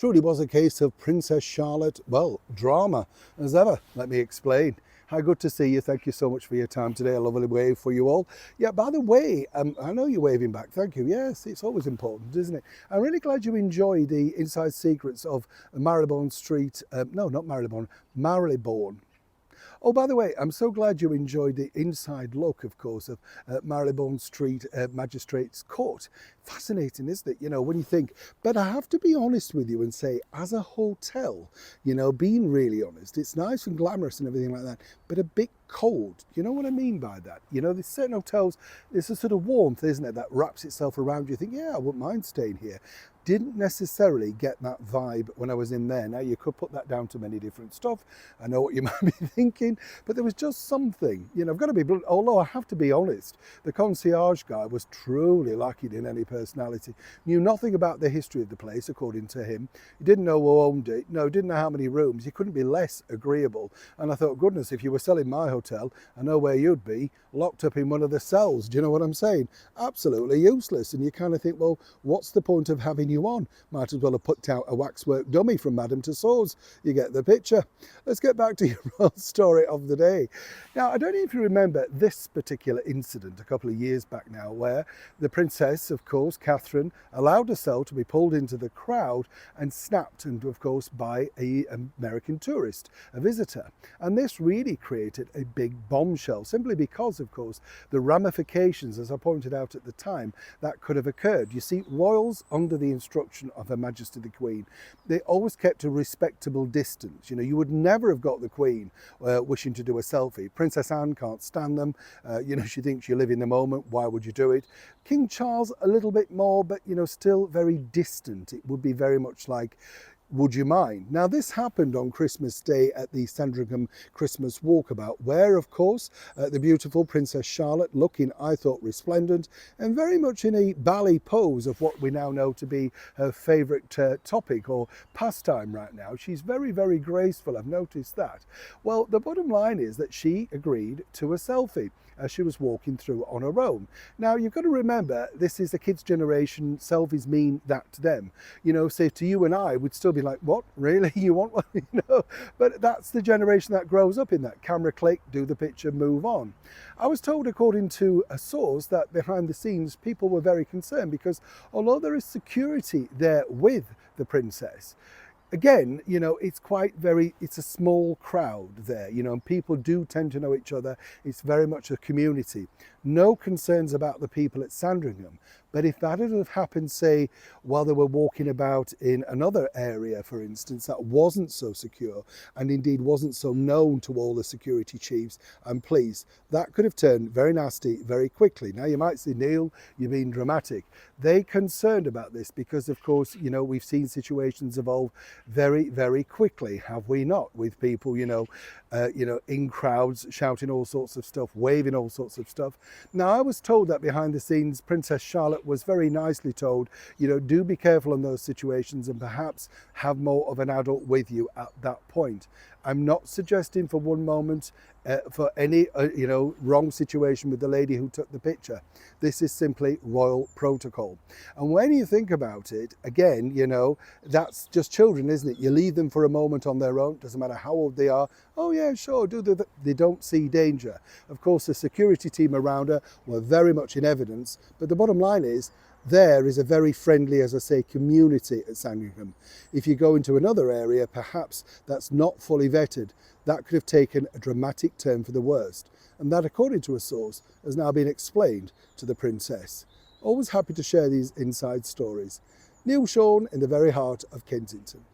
Truly was a case of Princess Charlotte, well, drama as ever. Let me explain. How good to see you. Thank you so much for your time today. A lovely wave for you all. Yeah, by the way, I know you're waving back. Thank you. Yes, it's always important, isn't it? I'm really glad you enjoyed the inside secrets of Marylebone Street. No, not Marylebone, Marylebone. Oh, by the way, I'm so glad you enjoyed the inside look, of course, of Marylebone Street Magistrates Court. Fascinating, isn't it? You know, when you think, but I have to be honest with you and say, as a hotel, you know, being really honest, it's nice and glamorous and everything like that, but a bit cold. You know what I mean by that? You know, there's certain hotels, there's a sort of warmth, isn't it, that wraps itself around you. You think, yeah, I wouldn't mind staying here. Didn't necessarily get that vibe when I was in there. Now, you could put that down to many different stuff. I know what you might be thinking, but there was just something, you know, I've got to be, although I have to be honest, the concierge guy was truly lacking in any personality. Knew nothing about the history of the place, according to him. He didn't know who owned it. No, didn't know how many rooms. He couldn't be less agreeable. And I thought, goodness, if you were selling my hotel, I know where you'd be, locked up in one of the cells. Do you know what I'm saying? Absolutely useless. And you kind of think, well, what's the point of having you on? Might as well have put out a waxwork dummy from Madame Tussauds. You get the picture. Let's get back to your royal story of the day. Now, I don't know if you remember this particular incident a couple of years back now, where the princess, of course, Catherine, allowed herself to be pulled into the crowd and snapped, and of course, by an American tourist, a visitor. And this really created a big bombshell, simply because, of course, the ramifications, as I pointed out at the time, that could have occurred. You see, royals, under the instruction of Her Majesty the Queen, they always kept a respectable distance. You know, you would never have got the Queen wishing to do a selfie. Princess Anne can't stand them. You know, she thinks you live in the moment. Why would you do it? King Charles, a little bit more, but, you know, still very distant. It would be very much like, would you mind? Now, this happened on Christmas Day at the Sandringham Christmas Walkabout, where, of course, the beautiful Princess Charlotte, looking, I thought, resplendent and very much in a ballet pose of what we now know to be her favourite topic or pastime right now. She's very, very graceful. I've noticed that. Well, the bottom line is that she agreed to a selfie as she was walking through on her own. Now, you've got to remember, this is the kids' generation. Selfies mean that to them. You know, say to you and I, we'd still be like, what, really? You want one? You know, but that's the generation that grows up in that. Camera click, do the picture, move on. I was told, according to a source, that behind the scenes, people were very concerned because although there is security there with the princess, again, you know, it's a small crowd there, you know, and people do tend to know each other. It's very much a community. No concerns about the people at Sandringham. But if that had happened, say, while they were walking about in another area, for instance, that wasn't so secure and indeed wasn't so known to all the security chiefs and police, that could have turned very nasty very quickly. Now, you might say, Neil, you're being dramatic. They're concerned about this because, of course, you know, we've seen situations evolve very, very quickly, have we not? With people, you know, in crowds shouting all sorts of stuff, waving all sorts of stuff. Now, I was told that behind the scenes, Princess Charlotte was very nicely told, you know, do be careful in those situations and perhaps have more of an adult with you at that point. I'm not suggesting for one moment for any, you know, wrong situation with the lady who took the picture. This is simply royal protocol. And when you think about it, again, you know, that's just children, isn't it? You leave them for a moment on their own, doesn't matter how old they are. Oh yeah, sure, they don't see danger. Of course, the security team around her were very much in evidence, but the bottom line is, there is a very friendly, as I say, community at Sandringham. If you go into another area, perhaps that's not fully vetted, that could have taken a dramatic turn for the worst. And that, according to a source, has now been explained to the princess. Always happy to share these inside stories. Neil Sean in the very heart of Kensington.